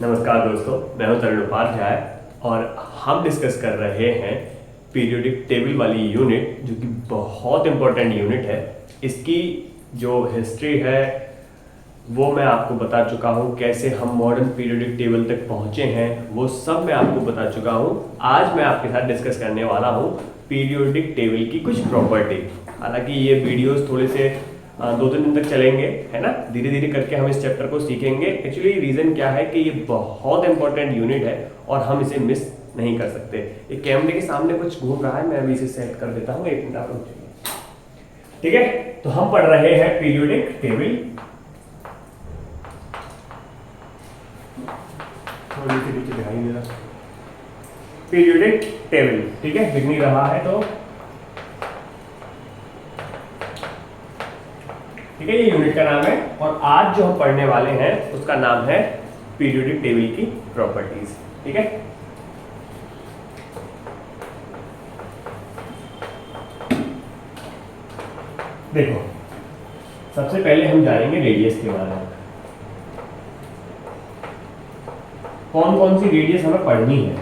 नमस्कार दोस्तों, मैं हूं तरुण उपाध्याय और हम डिस्कस कर रहे हैं पीरियोडिक टेबल वाली यूनिट, जो कि बहुत इंपॉर्टेंट यूनिट है। इसकी जो हिस्ट्री है वो मैं आपको बता चुका हूं, कैसे हम मॉडर्न पीरियोडिक टेबल तक पहुंचे हैं वो सब मैं आपको बता चुका हूं। आज मैं आपके साथ डिस्कस करने वाला हूं पीरियोडिक टेबल की कुछ प्रॉपर्टी। हालांकि ये वीडियोस थोड़े से 2-3 दिन तक चलेंगे, है ना। धीरे धीरे करके हम इस चैप्टर को सीखेंगे। एक्चुअली रीजन क्या है कि ये बहुत इंपॉर्टेंट यूनिट है और हम इसे मिस नहीं कर सकते। ये कैमरे के सामने कुछ घूम रहा है, मैं अभी इसे सेट कर देता हूँ, 1 मिनट आप रुक जाइए। ठीक है, तो हम पढ़ रहे हैं पीरियोडिक टेबल। थोड़ी सी नीचे दिखाई दे रहा पीरियोडिक टेबल, ठीक है, दिख नहीं रहा है तो ठीक है। ये यूनिट का नाम है और आज जो हम पढ़ने वाले हैं उसका नाम है पीरियोडिक टेबल की प्रॉपर्टीज। ठीक है, देखो सबसे पहले हम जानेंगे रेडियस के बारे में। कौन कौन सी रेडियस हमें पढ़नी है?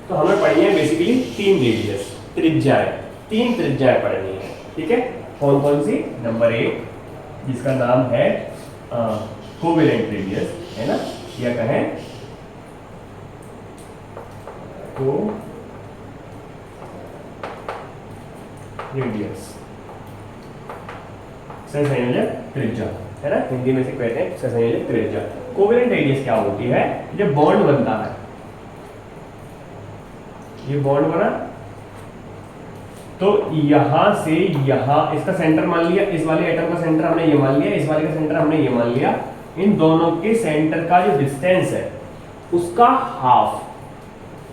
तो हमें पढ़नी है बेसिकली 3 रेडियस, त्रिज्याएं, 3 त्रिज्याएं पढ़नी है। ठीक है, कौन कौन सी? नंबर 1 जिसका नाम है कोवेलेंट रेडियस, है ना, या कहें को रेडियस, सहसंयोजक त्रिज्या, है ना, हिंदी में से कहते हैं सहसंयोजक त्रिज्या। कोवेलेंट रेडियस क्या होती है? जब बॉन्ड बनता है, ये बॉन्ड बना तो यहां से यहां इसका सेंटर मान लिया, इस वाले एटम का सेंटर हमने ये मान लिया, इस वाले का सेंटर हमने ये मान लिया। इन दोनों के सेंटर का जो डिस्टेंस है उसका हाफ,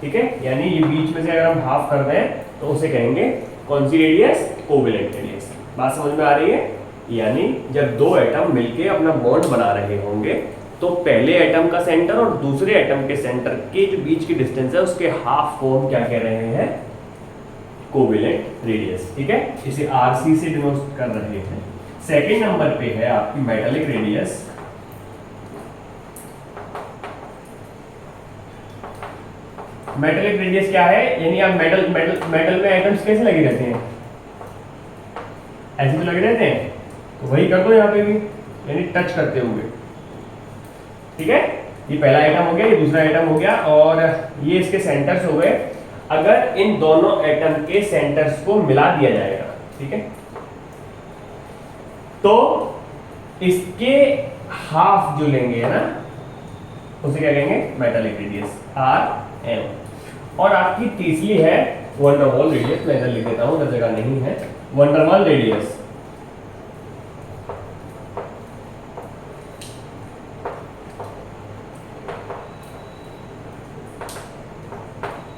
ठीक है, यानी ये बीच में से अगर हम हाफ कर दें तो उसे कहेंगे कौन सी रेडियस? Covalent radius. बात समझ में आ रही है? यानी जब 2 एटम मिलके अपना बॉन्ड बना रहे होंगे तो पहले एटम का सेंटर और दूसरे एटम के सेंटर के जो बीच की डिस्टेंस है उसके हाफ को हम क्या कह रहे हैं? Covalent radius. ठीक है, इसे आरसी से डिनोट कर रहे हैं। सेकंड नंबर पे है आपकी मेटालिक रेडियस। मेटालिक रेडियस क्या है? यानी आप मेटल में एटम्स कैसे लगे रहते हैं? ऐसे तो लगे रहते हैं, तो वही कर दो यहाँ पे भी, यानी टच करते हुए। ठीक है, ये पहला एटम हो गया, ये दूसरा एटम हो गया और ये इसके सेंटर्स हो गए। अगर इन दोनों एटम के सेंटर्स को मिला दिया जाएगा, ठीक है, तो इसके हाफ जो लेंगे, है ना, उसे क्या कहेंगे? Metallic radius, R M. और आपकी तीसरी है वंडरवॉल रेडियस। मैं इधर लिख देता हूं, जगह नहीं है। वंडरवॉल रेडियस,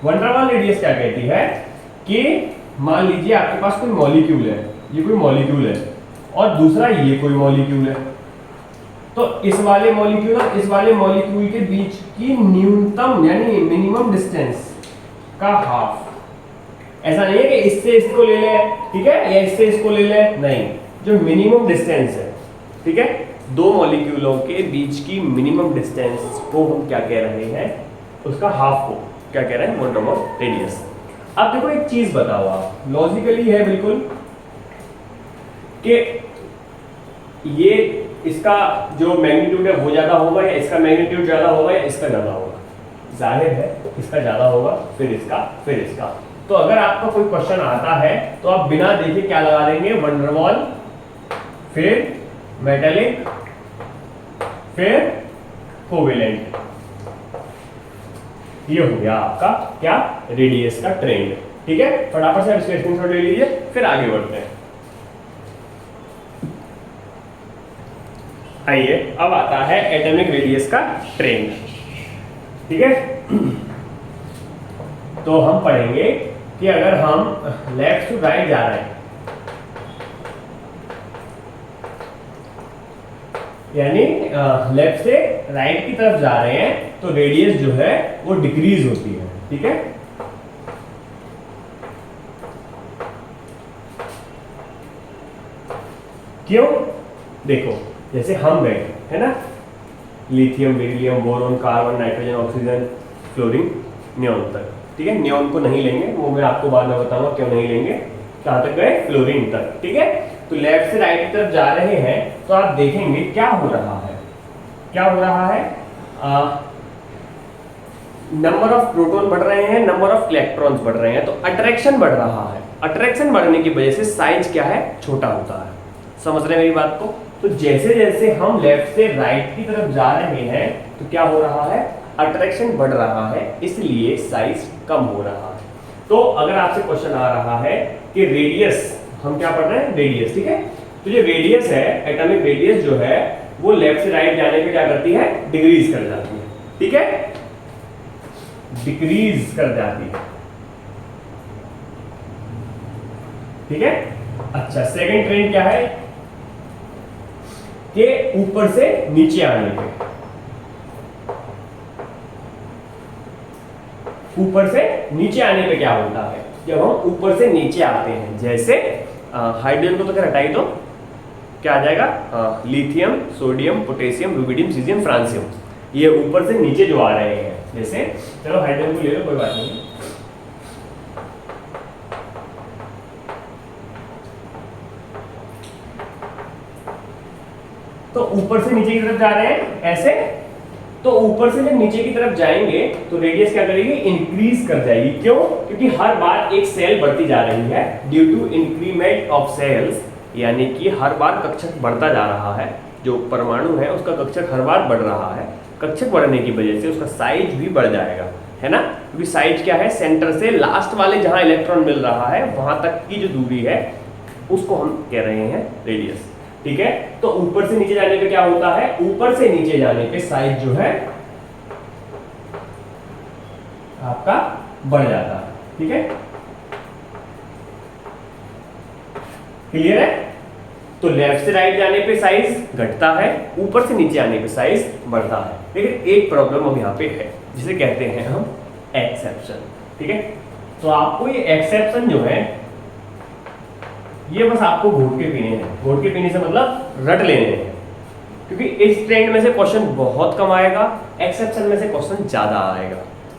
वंडरवॉल रेडियस क्या कहती है कि मान लीजिए आपके पास कोई मॉलिक्यूल है, ये कोई मॉलिक्यूल है और दूसरा ये कोई मॉलिक्यूल है, तो इस वाले मॉलिक्यूल और इस वाले मॉलिक्यूल के बीच की न्यूनतम यानी मिनिमम डिस्टेंस का हाफ। ऐसा नहीं है कि इससे इसको ले ले, ठीक है, या इससे इसको ले ले, नहीं, जो मिनिमम डिस्टेंस है, ठीक है, 2 मॉलिक्यूलों के बीच की मिनिमम डिस्टेंस को हम क्या कह रहे हैं? उसका हाफ को क्या कह रहे हैं? Van der Waals radius. अब देखो एक चीज बताओ, आप लॉजिकली है बिल्कुल कि ये इसका जो मैग्नीट्यूड है वो ज्यादा होगा या इसका मैग्नीट्यूड ज्यादा होगा या इसका ज्यादा होगा? जाहिर है इसका ज्यादा होगा, फिर इसका, फिर इसका। तो अगर आपका कोई क्वेश्चन आता है तो आप बिना देखे क्या लगा देंगे? वंडरवॉल, फिर मेटालिक, फिर कोवेलेंट। ये हो गया आपका क्या? रेडियस का ट्रेंड। ठीक है, फटाफट से इसका स्क्रीनशॉट ले लीजिए, फिर आगे बढ़ते हैं। आइए, अब आता है एटॉमिक रेडियस का ट्रेंड। ठीक है, तो हम पढ़ेंगे कि अगर हम लेफ्ट टू राइट जा रहे हैं, यानी लेफ्ट से राइट की तरफ जा रहे हैं, तो रेडियस जो है वो डिक्रीज होती है। ठीक है, क्यों? देखो जैसे हम गए, है ना, lithium, beryllium, boron, carbon, nitrogen, oxygen, fluorine, neon तक। ठीक है, नियोन को नहीं लेंगे, वो मैं आपको बाद में बताऊंगा क्यों नहीं लेंगे। कहाँ तक गए? फ्लोरीन तक। ठीक है, तो लेफ्ट से राइट की तरफ जा रहे हैं तो आप देखेंगे क्या हो रहा है, क्या हो रहा है, नंबर ऑफ प्रोटॉन बढ़ रहे हैं, नंबर ऑफ इलेक्ट्रॉन्स बढ़ रहे हैं, तो अट्रैक्शन बढ़ रहा है। अट्रैक्शन बढ़ने की वजह से साइज क्या है? छोटा होता है। समझ रहे हैं मेरी बात को? तो जैसे जैसे हम लेफ्ट से राइट की तरफ जा रहे हैं तो क्या हो रहा है? अट्रैक्शन बढ़ रहा है, इसलिए साइज कम हो रहा है। तो अगर आपसे क्वेश्चन आ रहा है कि रेडियस, हम क्या पढ़ रहे हैं? रेडियस। ठीक है, तो ये रेडियस है, एटॉमिक रेडियस जो है वो लेफ्ट से राइट जाने पे क्या करती है? डिक्रीज कर जाती है। ठीक है, डिक्रीज कर जाती है। ठीक है, अच्छा, सेकंड ट्रेंड क्या है कि ऊपर से नीचे आने पे, ऊपर से नीचे आने पे क्या होता है? जब हम ऊपर से नीचे आते हैं, जैसे हाइड्रोजन को तो क्या हटाई, तो क्या आ जाएगा? Lithium, sodium, potassium, rubidium, caesium, francium, ये ऊपर से नीचे जो आ रहे हैं। जैसे चलो हाइड्रोजन को ले लो, कोई बात नहीं, तो ऊपर से नीचे की तरफ जा रहे हैं ऐसे, तो ऊपर से जब नीचे की तरफ जाएंगे तो रेडियस क्या करेगी? इंक्रीज कर जाएगी। क्यों? क्योंकि हर बार एक सेल बढ़ती जा रही है due to increment of sales, यानी कि हर बार कक्षक बढ़ता जा रहा है। जो परमाणु है उसका कक्षक हर बार बढ़ रहा है, कक्षक बढ़ने की वजह से उसका साइज भी बढ़ जाएगा, है ना? क्योंकि साइज क्या है? सेंटर से लास्ट वाले जहां इलेक्ट्रॉन मिल रहा है वहां तक की जो दूरी है उसको हम कह रहे हैं रेडियस। ठीक है, तो ऊपर से नीचे जाने पे क्या होता है? ऊपर से नीचे जाने पे साइज जो है आपका बढ़ जाता है। ठीक है, क्लियर है? तो लेफ्ट से राइट जाने पे साइज घटता है, ऊपर से नीचे आने पे साइज बढ़ता है। लेकिन एक प्रॉब्लम अब यहाँ पे है जिसे कहते हैं हम एक्सेप्शन। ठीक है, तो आपको ये एक्सेप्शन जो है ये बस आपको घोट के पीने हैं। घोट के पीने से मतलब रट लेने हैं, क्योंकि इस ट्रेंड में से क्वेश्चन बहुत कम आएगा, एक्सेप्शन में से क्वेश्चन ज्यादा आएगा।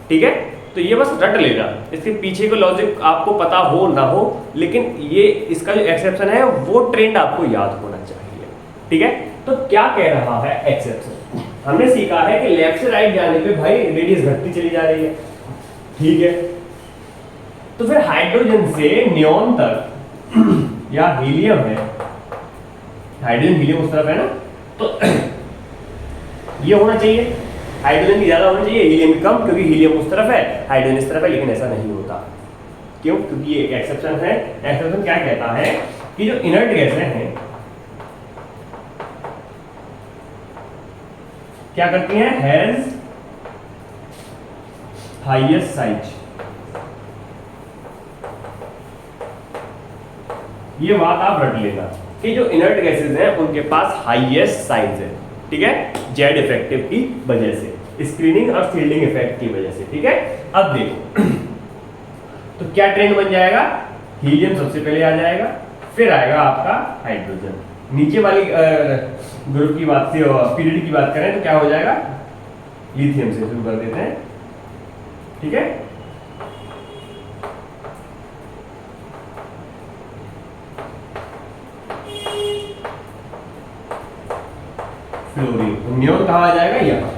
ठीक है, तो ये बस रट लेना, इसके पीछे का लॉजिक आपको पता हो ना हो, लेकिन ये इसका जो एक्सेप्शन है वो ट्रेंड आपको याद होना चाहिए। ठीक है, तो क्या कह रहा है एक्सेप्शन? हमने सीखा है कि लेफ्ट से राइट जाने पे भाई रेडियस घटती चली जा रही है। ठीक है, तो फिर हाइड्रोजन से नियोन तक या हीलियम है, हाइड्रोजन हीलियम उस तरफ है ना, तो ये होना चाहिए, हाइड्रोजन की ज्यादा होना चाहिए, हीलियम की कम, क्योंकि हीलियम उस तरफ है, हाइड्रोजन इस तरफ है। लेकिन ऐसा नहीं होता। क्यों? क्योंकि ये एक्सेप्शन है। एक्सेप्शन क्या कहता है कि जो इनर्ट गैसें हैं क्या करती हैं? Has highest size. ये बात आप रट लेना कि जो इनर्ट गैसेस हैं उनके पास हाईएस्ट साइज है। ठीक है, जेड इफेक्टिव की वजह से, स्क्रीनिंग और फील्डिंग इफेक्ट की वजह से। ठीक है, अब देखो तो क्या ट्रेंड बन जाएगा? हीलियम सबसे पहले आ जाएगा, फिर आएगा आपका हाइड्रोजन। नीचे वाली ग्रुप की बात से, पीरियड की बात करें तो क्या हो जाएगा? लिथियम से शुरू कर देते हैं। ठीक है, फ्लोरीन, नियोन कहाँ आ जाएगा? यहाँ।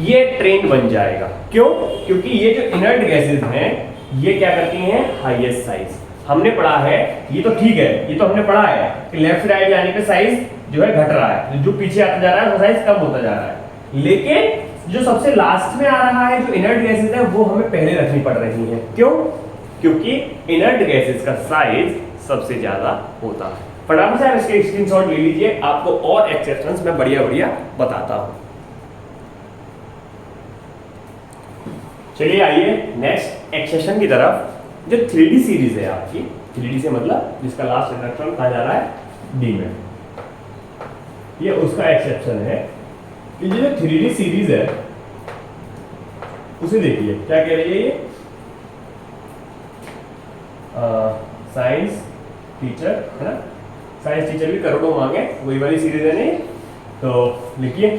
ये ट्रेंड बन जाएगा। क्यों? क्योंकि ये जो इनर्ट गैसेस हैं ये क्या करती हैं? Highest size. हमने पढ़ा है, ये तो ठीक है, ये तो हमने पढ़ा है कि लेफ्ट राइट जाने पे साइज जो है घट रहा है, जो पीछे आता जा रहा है वो साइज कम होता जा रहा है। लेकिन जो सबसे लास्ट में आ रहा है, जो इनर्ट गैसेस है, वो हमें पहले रखनी पड़ रही है। क्यों? क्योंकि इनर्ट गैसेस का साइज सबसे ज्यादा होता है। फटाफट से आप इसके स्क्रीनशॉट ले लीजिए, आपको और एक्सेप्शंस मैं बढ़िया बढ़िया बताता हूं। चलिए आइए नेक्स्ट एक्सेप्शन की तरफ। जो 3D सीरीज है आपकी, 3D से मतलब जिसका लास्ट इलेक्ट्रॉन कहा जा रहा है? डी में, ये उसका एक्सेप्शन है। ये जो 3D सीरीज है उसे देखिए क्या कह रही है ये? साइंस टीचर है ना, साइंस टीचर भी करोड़ों मांगे, वही वाली सीरीज है नहीं। तो लिखिए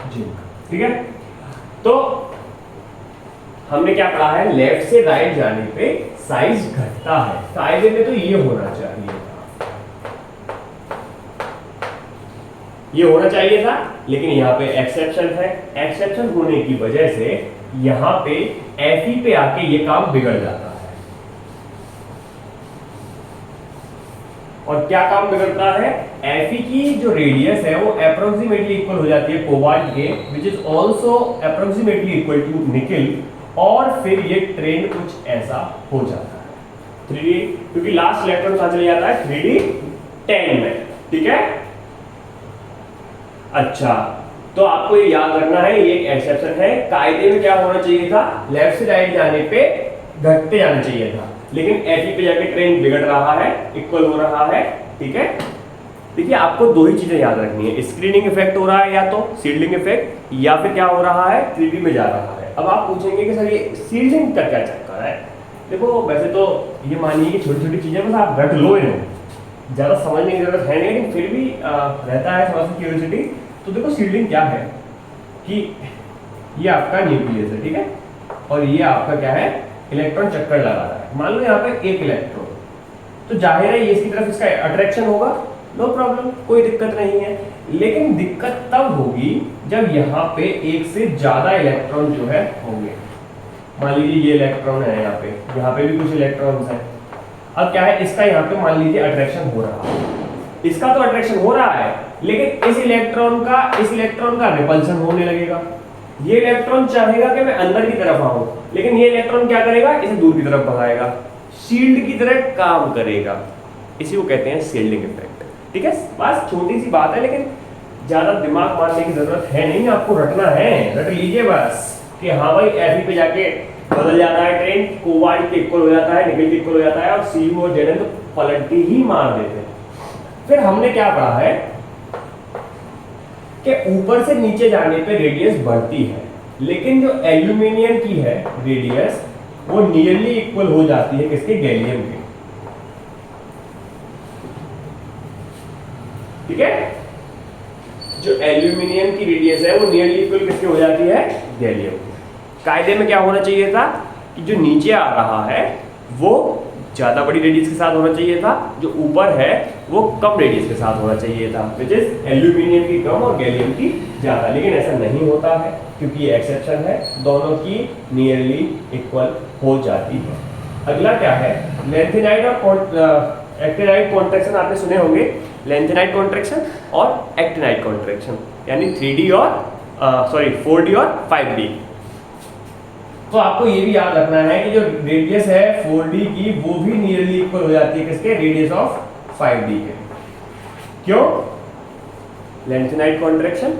जी, ठीक है। तो हमने क्या पढ़ा है, लेफ्ट से राइट जाने पे साइज घटता है, कायदे में तो ये होना चाहिए था, ये होना चाहिए था, लेकिन यहाँ पे एक्सेप्शन है। एक्सेप्शन होने की वजह से यहाँ पे एफई पे आके ये काम बिगड़ जाता है। और क्या काम बिगड़ता है, एफई की जो रेडियस है वो अप्रोक्सीमेटली इक्वल हो जाती है कोबाल्ट के, which is also approximately equal to nickel, और फिर ये ट्रेंड कुछ ऐसा हो जाता है 3D, क्योंकि लास्ट इलेक्ट्रॉन कहां चले जाता है 3D 10 में, ठीक है। अच्छा, तो आपको ये याद रखना है, ये एक एक्सेप्शन है। कायदे में क्या होना चाहिए था, लेफ्ट से राइट जाने पे घटते जाना चाहिए था, लेकिन एफई पे जाके ट्रेंड बिगड़ रहा है, इक्वल हो रहा है, ठीक है। देखिए आपको दो ही चीजें याद रखनी है, स्क्रीनिंग इफेक्ट हो रहा है या तो सीडलिंग इफेक्ट, या फिर क्या हो रहा है 3D में जा रहा है। अब आप पूछेंगे कि सर ये सीडलिंग का क्या चक्कर है। देखो वैसे तो ये मानिए कि छोटी छोटी चीजें बस आप रट लो इन्हें, ज्यादा समझने की जरूरत है नहीं, लेकिन फिर भी रहता है थोड़ा सा क्यूरियोसिटी। तो देखो सीडलिंग क्या है कि ये आपका न्यूक्लियस है, ठीक है, और ये आपका क्या है, इलेक्ट्रॉन चक्कर लगा रहा है। मान लो यहाँ पे एक इलेक्ट्रॉन, तो जाहिर है ये इसकी तरफ इसका अट्रैक्शन होगा, नो प्रॉब्लम, कोई दिक्कत नहीं है। लेकिन दिक्कत तब होगी जब यहाँ पे एक से ज्यादा इलेक्ट्रॉन जो है होंगे। मान लीजिए ये इलेक्ट्रॉन है यहाँ पे भी कुछ इलेक्ट्रॉन्स हैं। अब क्या है, इसका यहाँ पे मान लीजिए अट्रैक्शन हो रहा है, इसका तो अट्रैक्शन हो रहा है, लेकिन इस इलेक्ट्रॉन का रिपल्शन होने लगेगा। ये इलेक्ट्रॉन चाहेगा कि मैं अंदर की तरफ आऊं, लेकिन ये इलेक्ट्रॉन क्या करेगा, इसे दूर की तरफ भगाएगा, शील्ड की तरह काम करेगा। इसी को कहते हैं शील्डिंग इफेक्ट, ठीक है। बस छोटी सी बात है, लेकिन ज्यादा दिमाग मारने की जरूरत है नहीं, आपको रटना है, रट लीजिए बस कि हाँ भाई एफई पे जाके बदल जाता है ट्रेंड, कोबाल्ट के इक्वल हो जाता है, निकल के इक्वल हो जाता है, और सीयू और जेडन तो पलटी ही मार देते हैं। फिर हमने क्या पढ़ा है कि ऊपर से नीचे जाने पे रेडियस बढ़ती है, लेकिन जो एल्यूमिनियम की है रेडियस वो नियरली इक्वल हो जाती है किसके, गैलियम के, ठीक है। जो एल्यूमिनियम की रेडियस है वो नियरली इक्वल किसके हो जाती है, गैलियम। कायदे में क्या होना चाहिए था कि जो नीचे आ रहा है वो ज्यादा बड़ी रेडियस के साथ होना चाहिए था, जो ऊपर है वो कम रेडियस के साथ होना चाहिए था, विच इज एल्यूमिनियम की कम और गैलियम की ज्यादा। लेकिन ऐसा नहीं होता है क्योंकि ये एक्सेप्शन है, दोनों की नियरली इक्वल हो जाती है। अगला क्या है, लेंथेनाइड और एक्टिनाइड कॉन्ट्रैक्शन आपने सुने होंगे, लेंथेनाइड कॉन्ट्रैक्शन और एक्टिनाइड कॉन्ट्रैक्शन, यानी 3D और 4D और 5D। तो आपको ये भी याद रखना है कि जो रेडियस है 4D की वो भी नियरली इक्वल हो जाती है किसके, रेडियस ऑफ 5D के। क्यों, लेंथेनाइड कॉन्ट्रैक्शन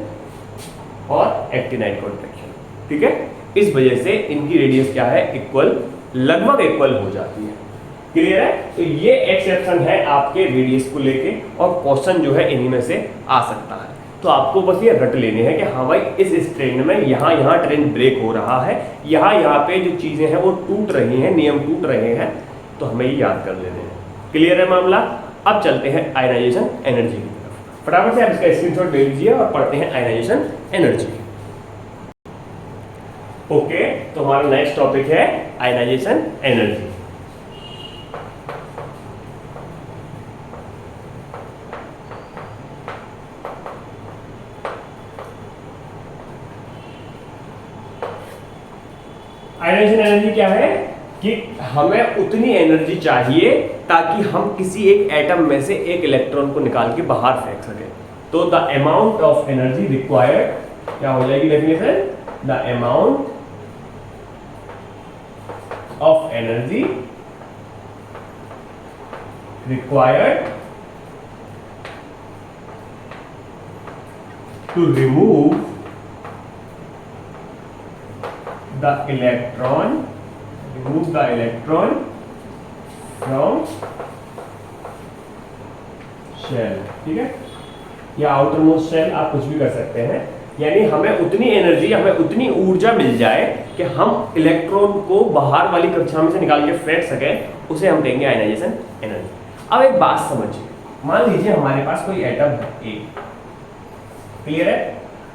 और एक्टिनाइड कॉन्ट्रैक्शन, ठीक है। इस वजह से इनकी रेडियस क्या है, इक्वल, लगभग इक्वल हो जाती है। क्लियर है। तो ये एक्सेप्शन है आपके रेडियस को लेके, और क्वेश्चन जो है इन्हीं में से आ सकता है। तो आपको बस ये रट लेने हैं कि हाँ भाई इस ट्रेंड में यहाँ ट्रेंड ब्रेक हो रहा है, यहाँ पे जो चीजें हैं वो टूट रही हैं, नियम टूट रहे हैं, तो हमें ये याद कर लेने हैं। क्लियर है मामला। अब चलते हैं आयनाइजेशन एनर्जी की तरफ। फटाफट से आप इसका स्क्रीनशॉट ले लीजिए और पढ़ते हैं आयनाइजेशन एनर्जी। ओके, तो हमारा नेक्स्ट टॉपिक है आयनाइजेशन एनर्जी। आयनाइजेशन एनर्जी क्या है कि हमें उतनी एनर्जी चाहिए ताकि हम किसी एक एटम में से एक इलेक्ट्रॉन को निकाल के बाहर फेंक सके। तो the amount of energy required क्या हो जाएगी definition, the amount of energy required to remove the electron from shell, ठीक है, या आउटर मोस्ट शेल, आप कुछ भी कर सकते हैं। यानी हमें उतनी एनर्जी, हमें उतनी ऊर्जा मिल जाए कि हम इलेक्ट्रॉन को बाहर वाली कक्षा में से निकाल के फेंक सकें, उसे हम देंगे आयनाइजेशन एनर्जी। अब एक बात समझिए, मान लीजिए हमारे पास कोई एटम है ए, क्लियर है।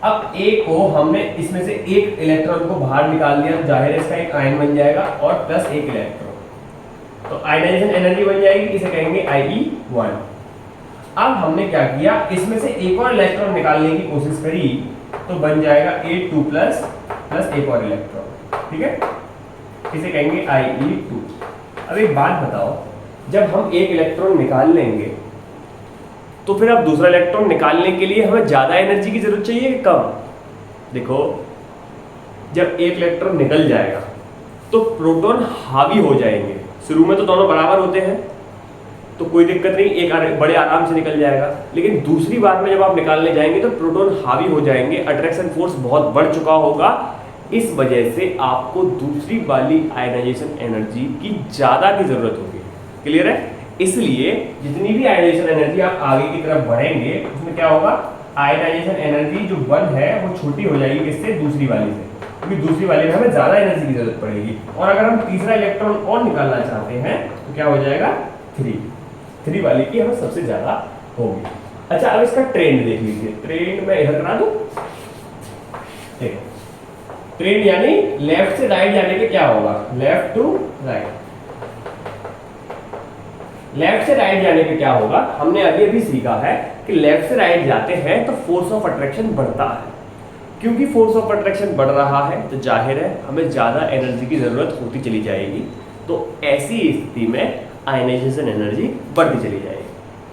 अब ए को हमने इसमें से एक इलेक्ट्रॉन को बाहर निकाल दिया, जाहिर है इसका एक आयन बन जाएगा और प्लस एक इलेक्ट्रॉन, तो आयनाइजेशन एनर्जी बन जाएगी, इसे कहेंगे Ie1। अब हमने क्या किया, इसमें से एक और इलेक्ट्रॉन निकालने की कोशिश करी, तो बन जाएगा A2 प्लस एक और इलेक्ट्रॉन, ठीक है, इसे कहेंगे Ie2। अब एक बात बताओ, जब हम एक इलेक्ट्रॉन निकाल लेंगे तो फिर अब दूसरा इलेक्ट्रॉन निकालने के लिए हमें ज्यादा एनर्जी की जरूरत चाहिए कि कम? देखो, जब एक इलेक्ट्रॉन निकल जाएगा तो प्रोटॉन हावी हो जाएंगे। शुरू में तो दोनों बराबर होते हैं तो कोई दिक्कत नहीं, एक बड़े आराम से निकल जाएगा, लेकिन दूसरी बार में जब आप निकालने जाएंगे तो प्रोटॉन हावी हो जाएंगे, अट्रैक्शन फोर्स बहुत बढ़ चुका होगा। इस वजह से आपको दूसरी वाली आयनाइजेशन एनर्जी की ज्यादा की जरूरत होगी, क्लियर है। इसलिए जितनी भी आयनाइजेशन एनर्जी आप आगे की तरफ बढ़ेंगे उसमें क्या होगा, आयनाइजेशन एनर्जी जो 1 है वो छोटी हो जाएगी, किससे, दूसरी वाली से, क्योंकि दूसरी वाली में हमें ज्यादा एनर्जी की जरूरत पड़ेगी। और अगर हम तीसरा इलेक्ट्रॉन और निकालना चाहते हैं तो क्या हो जाएगा, 3 वाली की हमें सबसे ज्यादा होगी। अच्छा, अब इसका ट्रेंड देख लीजिए, ट्रेंड मैं इधर करा दूं, देखो ट्रेंड यानी लेफ्ट से राइट जाने पे क्या होगा, लेफ्ट टू राइट, लेफ्ट से राइट जाने पे क्या होगा, हमने अभी सीखा है कि लेफ्ट से राइट जाते हैं तो फोर्स ऑफ अट्रैक्शन बढ़ता है। क्योंकि फोर्स ऑफ अट्रैक्शन बढ़ रहा है तो जाहिर है हमें ज्यादा एनर्जी की जरूरत होती चली जाएगी, तो ऐसी स्थिति में आयनाइजेशन एनर्जी बढ़ती चली जाएगी,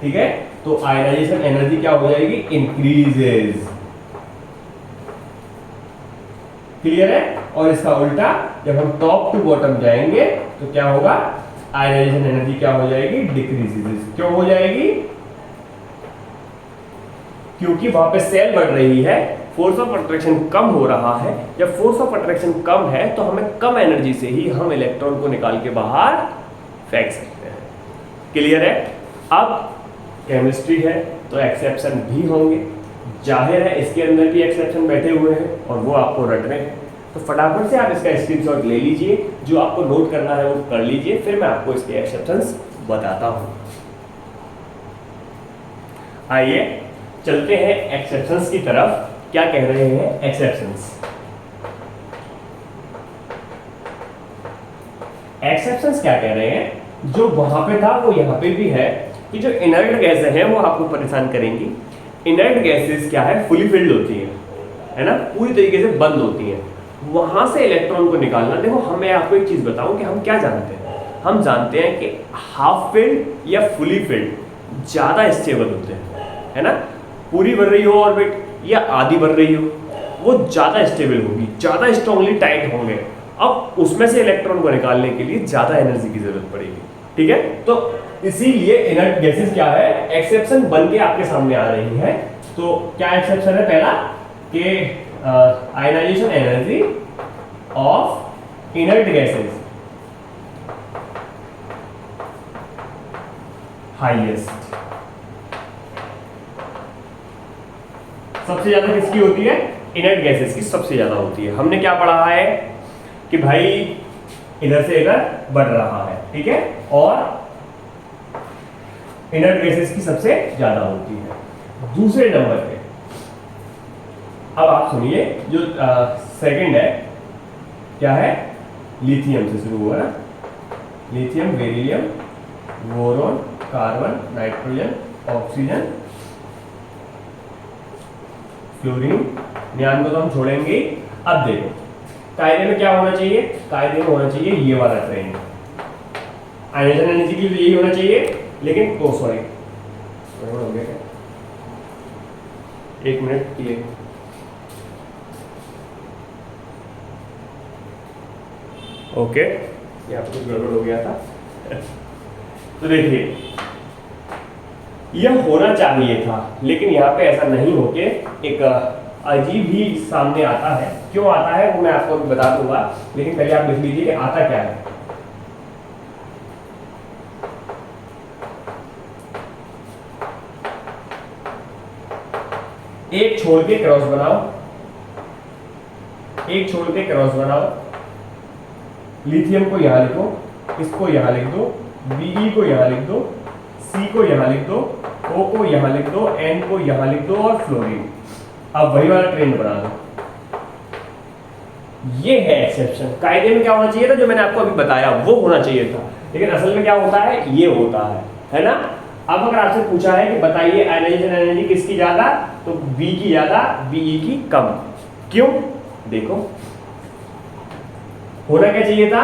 ठीक है। तो आयनाइजेशन एनर्जी क्या हो जाएगी, इंक्रीजेज, क्लियर है। और इसका उल्टा, जब हम टॉप टू बॉटम जाएंगे तो क्या होगा, आयनाइजेशन एनर्जी क्या हो जाएगी, डिक्रीजेस। क्यों हो जाएगी, क्योंकि वहां पे सेल बढ़ रही है, फोर्स ऑफ अट्रैक्शन कम हो रहा है। जब फोर्स ऑफ अट्रैक्शन कम है तो हमें कम एनर्जी से ही हम इलेक्ट्रॉन को निकाल के बाहर फेंक सकते हैं, क्लियर है। अब केमिस्ट्री है तो एक्सेप्शन भी होंगे, जाहिर है इसके अंदर भी एक्सेप्शन बैठे हुए हैं और वो आपको रटने हैं, तो फटाफट से आप इसका स्क्रीनशॉट ले लीजिए, जो आपको नोट करना है वो कर लीजिए, फिर मैं आपको इसके एक्सेप्शंस बताता हूं। आइए चलते हैं एक्सेप्शंस की तरफ। क्या कह रहे हैं एक्सेप्शंस? एक्सेप्शंस क्या कह रहे हैं, जो वहां पे था वो यहां पे भी है, कि जो इनर्ट गैसें हैं वो आपको परेशान करेंगी। इनर्ट गैसेस क्या है, फुली फिल्ड होती है ना, पूरी तरीके से बंद होती हैं, वहां से इलेक्ट्रॉन को निकालना। देखो, हमें आपको एक चीज बताऊं कि हम क्या जानते हैं, हम जानते हैं कि हाफ फिल्ड या फुली फिल्ड ज्यादा स्टेबल होते हैं, है ना। पूरी भर रही हो ऑर्बिट या आधी भर रही हो, वो ज्यादा स्टेबल होगी, ज्यादा स्ट्रांगली टाइट होंगे। अब उसमें से इलेक्ट्रॉन को निकालने के लिए ज्यादा एनर्जी की जरूरत पड़ेगी, ठीक है। तो इसीलिए इनर्ट गैसेस क्या है, एक्सेप्शन बन के आपके सामने आ रही है। तो क्या एक्सेप्शन है, पहला कि ionization energy of inert gases highest, सबसे ज्यादा किसकी होती है, इनर्ट गैसेस की सबसे ज्यादा होती है। हमने क्या पढ़ा है कि भाई इधर से इधर बढ़ रहा है, ठीक है, और इनर्ट गैसेस की सबसे ज्यादा होती है। दूसरे नंबर पे अब आप सुनिए, जो सेकंड है क्या है, लिथियम से शुरू हुआ ना, lithium, beryllium, boron, carbon, nitrogen, oxygen, fluorine, neon को तो हम छोड़ेंगे। अब देखो कायदे में क्या होना चाहिए, कायदे में होना चाहिए ये वाला ट्रेंड, आयनाइजेशन एनर्जी की यही होना चाहिए, लेकिन सॉरी हो गया क्या, एक मिनट, ये ओके, यहाँ पे कुछ गड़बड़ हो गया था। तो देखिए, यह होना चाहिए था, लेकिन यहाँ पे ऐसा नहीं होके एक अजीब ही सामने आता है। क्यों आता है वो मैं आपको बता दूंगा, लेकिन पहले आप लिख लीजिए कि आता क्या है। एक छोड़ के क्रॉस बनाओ, एक छोड़ के क्रॉस बनाओ। लिथियम को यहां लिखो, इसको यहां लिख दो, Be को यहां लिख दो, C को यहां लिख दो, O को यहां लिख दो, N को यहां लिख दो और फ्लोरीन। अब वही वाला ट्रेंड बना दो। ये है एक्सेप्शन। कायदे में क्या होना चाहिए था, जो मैंने आपको अभी बताया वो होना चाहिए था, लेकिन असल में क्या होता है, ये होता है ना। अब अगर आपसे पूछा है कि बताइए आयनाइजेशन एनर्जी किसकी ज्यादा, तो बी की ज्यादा, बीई की कम। क्यों? देखो होना क्या चाहिए था,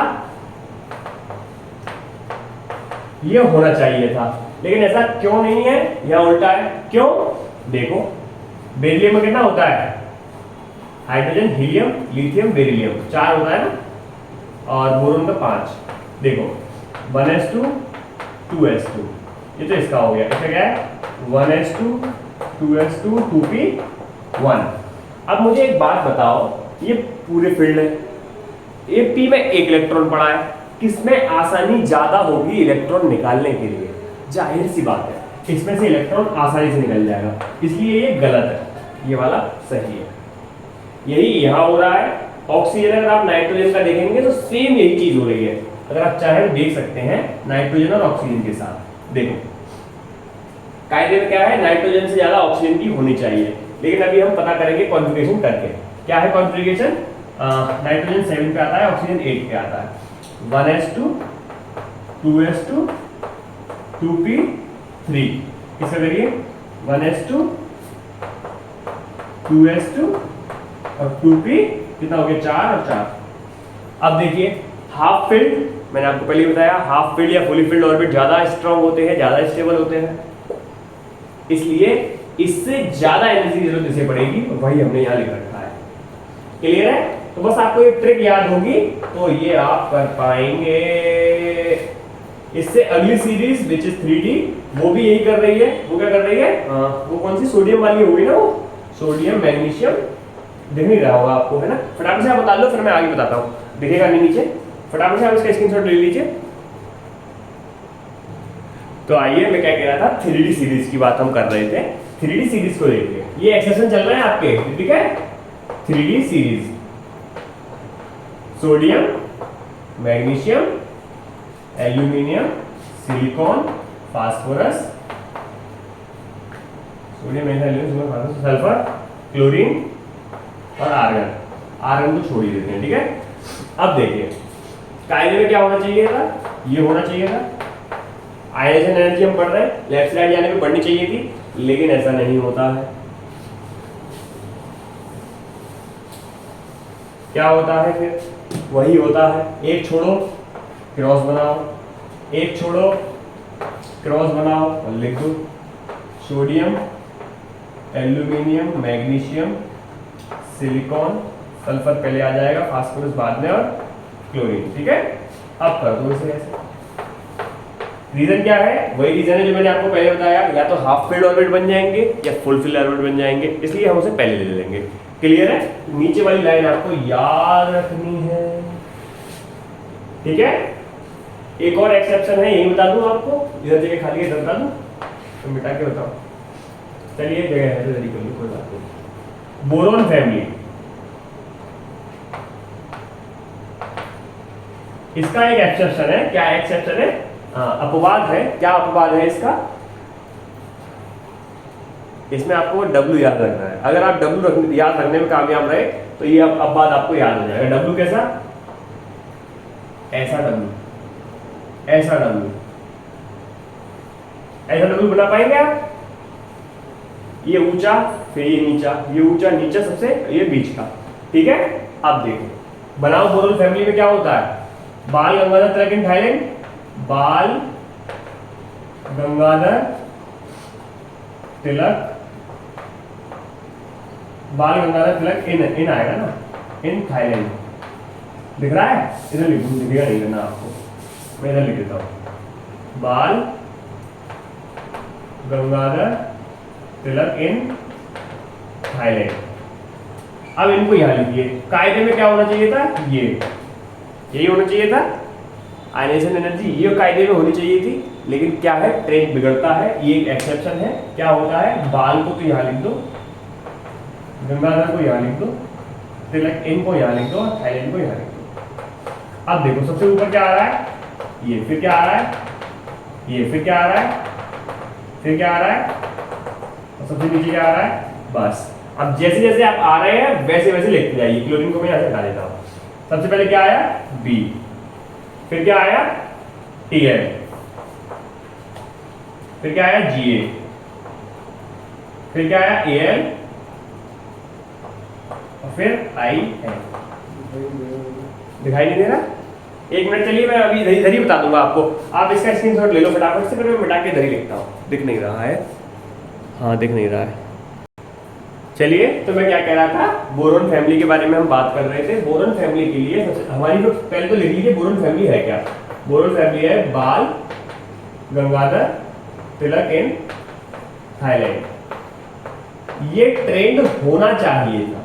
ये होना चाहिए था, लेकिन ऐसा क्यों नहीं है, यह उल्टा है। क्यों? देखो बेरिलियम में कितना होता है, हाइड्रोजन, हीलियम, लिथियम, बेरिलियम, 4 होता है ना, और बोरोन का 5। देखो 1s2 2s2, ये तो इसका हो गया। इसका क्या है, 1s2 2s2 2p1। अब मुझे एक बात बताओ, ये पूरे फील्ड है, ये p में एक इलेक्ट्रॉन पड़ा है, किसमें आसानी ज्यादा होगी इलेक्ट्रॉन निकालने के लिए? जाहिर सी बात है इसमें से इलेक्ट्रॉन आसानी से निकल जाएगा, इसलिए ये गलत है, ये वाला सही है। यही यहां हो रहा है। ऑक्सीजन अगर आप नाइट्रोजन का देखेंगे तो सेम यही चीज हो रही है। अगर आप चाहें देख सकते हैं नाइट्रोजन और ऑक्सीजन के साथ। देखो कायदे में क्या है, नाइट्रोजन से ज्यादा ऑक्सीजन की होनी चाहिए, लेकिन अभी हम पता करेंगे कॉन्फ़िगरेशन करके। क्या है कॉन्फ़िगरेशन? नाइट्रोजन 7 पे आता है, ऑक्सीजन 8 पे आता है। 1s2 2s2 2p3, किसका करिए, 1s2 2s2 और 2p कितना हो गया, 4 और 4। अब देखिए हाफ फील्ड, मैंने आपको पहले बताया हाफ फील्ड या फुली फील्ड ऑर्बिट ज्यादा स्ट्रांग होते हैं, ज्यादा स्टेबल होते हैं, इसलिए इससे ज्यादा एनर्जी जरूरत इसे पड़ेगी, वही हमने यहाँ लिख रखा है। क्लियर है? तो बस आपको एक ट्रिक याद होगी तो ये आप कर पाएंगे। इससे अगली सीरीज विच इज 3D वो भी यही कर रही है। वो क्या कर रही है, वो कौन सी, सोडियम वाली होगी ना, वो सोडियम मैग्नीशियम दिख नहीं रहा होगा आपको, है ना। फटाफट से आप बता लो, फिर मैं आगे बताता हूँ, दिखेगा नहीं नीचे। फटाफट से आप इसका स्क्रीनशॉट ले लीजिए। तो आइए, मैं क्या कह रहा था, 3D सीरीज की बात हम कर रहे थे। 3D सीरीज को देखिए, ये एक्सेशन चल रहा है आपके, ठीक है। 3D series, sodium, magnesium, aluminium, silicon, phosphorus, sodium, aluminium, sulphur, chlorine और आर्गन। आर्गन को छोड़ ही देते हैं, ठीक है। अब देखिए कायदे में क्या होना चाहिए था, ये होना चाहिए था। आयनाइजेशन एनर्जी हम पढ़ रहे हैं, लेफ्ट साइड जाने पे बढ़नी चाहिए थी, लेकिन ऐसा नहीं होता है। क्या होता है फिर, वही होता है, एक छोड़ो क्रॉस बनाओ, एक छोड़ो क्रॉस बनाओ और लिख दो sodium, aluminium, magnesium, silicon, sulphur पहले आ जाएगा, फास्फोरस बाद में और क्लोरीन, ठीक है। अब कर दो इसे ऐसे। रीजन क्या है, वही रीजन है जो मैंने आपको पहले बताया, या तो हाफ फील्ड ऑर्बिट बन जाएंगे या फुल फील्ड ऑर्बिट बन जाएंगे, इसलिए हम उसे पहले ले लेंगे। क्लियर है? नीचे वाली लाइन आपको याद रखनी है, ठीक है। एक और एक्सेप्शन है, यही बता दूं आपको, इधर जगह खाली है बता दूं, तो मिटा के बताओ। चलिए जगह है तो जल्दी कर लो, कोई बात नहीं। बोरोन फैमिली, इसका एक एक्सेप्शन है। क्या एक्सेप्शन है? अपवाद है। क्या अपवाद है इसका? इसमें आपको W याद रखना है। अगर आप W याद रखने में कामयाब रहे तो ये अपवाद आपको याद हो जाएगा। W कैसा? ऐसा W, ऐसा W, ऐसा W बना पाएंगे आप? ये ऊंचा, फिर ये नीचा, ये ऊंचा नीचा सबसे, ये बीच का, ठीक है। अब देखो बनाओ बोरोन फैमिली में क्या होता है, बाल गंगाधर तिलक इन थाईलैंड, बाल गंगाधर तिलक, बाल गंगाधर तिलक इन आएगा ना, इन थाईलैंड। दिख रहा है? इधर लिख दूं, दिखेगा नहीं करना आपको, मैं इधर लिख देता हूं, बाल गंगाधर तिलक इन थाईलैंड। अब इनको यहां लिखिए। कायदे में क्या होना चाहिए था, ये यही होना चाहिए था। आयनाइजेशन एनर्जी ये कायदे में होनी चाहिए थी, लेकिन क्या है, ट्रेंड बिगड़ता है, ये एक एक्सेप्शन है। क्या होता है, बाल को तो यहां लिख दो, गंगाधर को यहाँ लिख दो, तिलक इन को यहाँ लिख दो और थाईलैंड को यहाँ लिख दो। अब देखो सबसे ऊपर क्या आ रहा है, ये, फिर क्या आ रहा है, ये, फिर क्या आ रहा है, फिर क्या आ रहा है, और सबसे नीचे क्या आ रहा है, बस। अब जैसे जैसे आप आ रहे हैं वैसे वैसे लिखते जाइए। क्लोरीन को मैं यहाँ से हटा देता हूँ। सबसे पहले क्या आया, बी, फिर क्या आया, टीएल, फिर क्या आया, जीए, फिर क्या आया, एल, और फिर आई एन। दिखाई नहीं दे रहा? एक मिनट चलिए, मैं अभी इधर ही बता दूंगा आपको। आप इसका स्क्रीनशॉट ले लो फटाफट से, फिर मैं मिटा के इधर ही लिखता हूँ। दिख नहीं रहा है? हाँ दिख नहीं रहा है। चलिए, तो मैं क्या कह रहा था, बोरोन फैमिली के बारे में हम बात कर रहे थे। बोरोन फैमिली के लिए हमारी जो, पहले तो लिख लीजिए बोरोन फैमिली है क्या। बोरोन फैमिली है बाल, गंगाधर, तिलक इन थाईलैंड। ये ट्रेंड होना चाहिए था,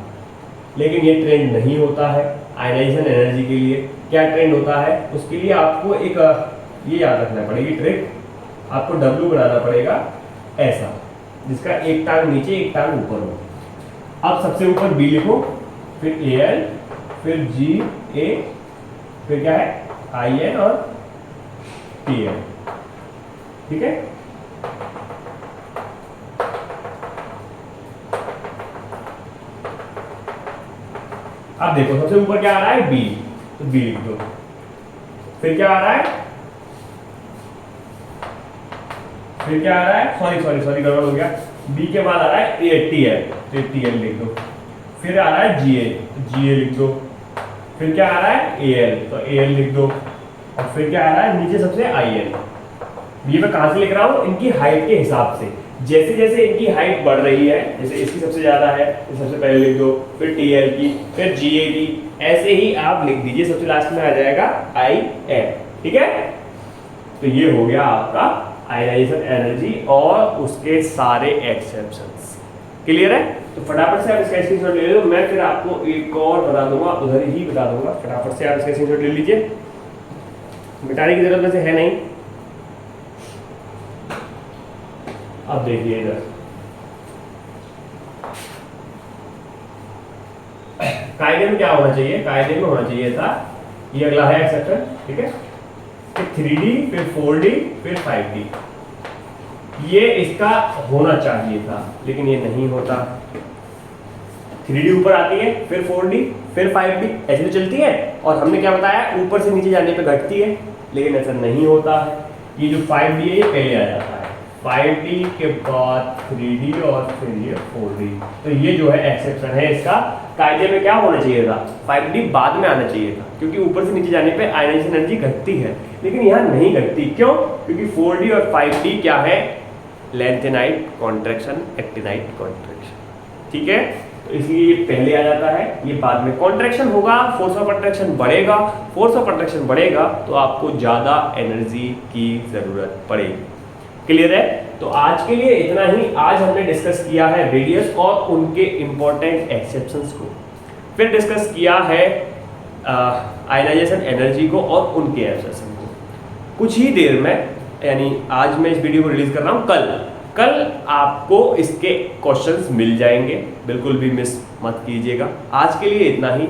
लेकिन ये ट्रेंड नहीं होता है। आयनाइजेशन एनर्जी के लिए क्या ट्रेंड होता है, उसके लिए आपको एक ये याद रखना पड़ेगी ट्रिक। आपको डब्ल्यू बनाना पड़ेगा ऐसा, जिसका एक टांग नीचे एक टांग ऊपर हो। अब सबसे ऊपर बी लिखो, फिर ए एल, फिर जी ए, फिर क्या है, आई एन और टी एन। ठीक है, अब देखो सबसे ऊपर क्या आ रहा है, बी, तो बी लिख दो। फिर क्या आ रहा है, फिर क्या आ रहा है, सॉरी गड़बड़ हो गया। बी के बाद आ रहा है टी एल, तो टी एल लिख दो। फिर आ रहा है जी ए, जी ए लिख दो। फिर क्या आ रहा है, ए एल, तो ए एल लिख दो। और फिर क्या आ रहा है नीचे सबसे, आई एन। ये मैं कहां से लिख रहा हूं, इनकी हाइट के हिसाब से। जैसे जैसे इनकी हाइट बढ़ रही है, जैसे इसकी सबसे ज्यादा है तो सबसे पहले लिख दो, फिर टी एल की, फिर जी ए की, ऐसे ही आप लिख दीजिए। सबसे लास्ट में आ जाएगा आई एन। ठीक है, तो ये हो गया आपका आयनाइजेशन एनर्जी और उसके सारे एक्सेप्शंस। क्लियर है? तो फटाफट से आप इसका स्क्रीनशॉट ले लो। मैं फिर आपको एक और बता दूंगा, उधर ही बता दूंगा। फटाफट से आप इसका स्क्रीनशॉट ले लीजिए, मिटाने की जरूरत वैसे है नहीं। अब देखिए इधर, कायदे में क्या होना चाहिए, कायदे में होना चाहिए था, ये अगला है एक्सेप्शन। ठीक है, 3D, फिर 4D, फिर 5D। ये इसका होना चाहिए था, लेकिन ये नहीं होता। 3D ऊपर आती है, फिर 4D, फिर 5D, ऐसे तो चलती है। और हमने क्या बताया, ऊपर से नीचे जाने पे घटती है, लेकिन ऐसा नहीं होता है। ये जो 5D है ये पहले आ जाता है, 5D के बाद 3D और फिर ये 4D। तो ये जो है एक्सेप्शन है इसका। कायदे में क्या होना चाहिए था, 5D बाद में आना चाहिए था, क्योंकि ऊपर से नीचे जाने पे आयनाइजेशन एनर्जी घटती है, लेकिन यहाँ नहीं घटती। क्यों? क्योंकि 4D और 5D क्या है, लेंथेनाइट कॉन्ट्रैक्शन, एक्टिनाइट कॉन्ट्रैक्शन। ठीक है, तो इसलिए ये पहले आ जाता है, ये बाद में। कॉन्ट्रैक्शन होगा, फोर्स ऑफ अट्रैक्शन बढ़ेगा, फोर्स ऑफ अट्रैक्शन बढ़ेगा तो आपको ज्यादा एनर्जी की जरूरत पड़ेगी। क्लियर है? तो आज के लिए इतना ही। आज हमने डिस्कस किया है रेडियस और उनके इंपॉर्टेंट एक्सेप्शंस को, फिर डिस्कस किया है आयनाइजेशन एनर्जी को और उनके एक्सेप्शन को। कुछ ही देर में, यानी आज मैं इस वीडियो को रिलीज कर रहा हूँ, कल आपको इसके क्वेश्चंस मिल जाएंगे, बिल्कुल भी मिस मत कीजिएगा। आज के लिए इतना ही।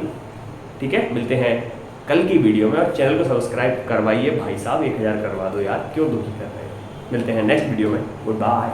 ठीक है, मिलते हैं कल की वीडियो में। और चैनल को सब्सक्राइब करवाइए भाई साहब, 1000 करवा दो यार, क्यों दुखी कर रहे हैं। मिलते हैं नेक्स्ट वीडियो में। Good bye.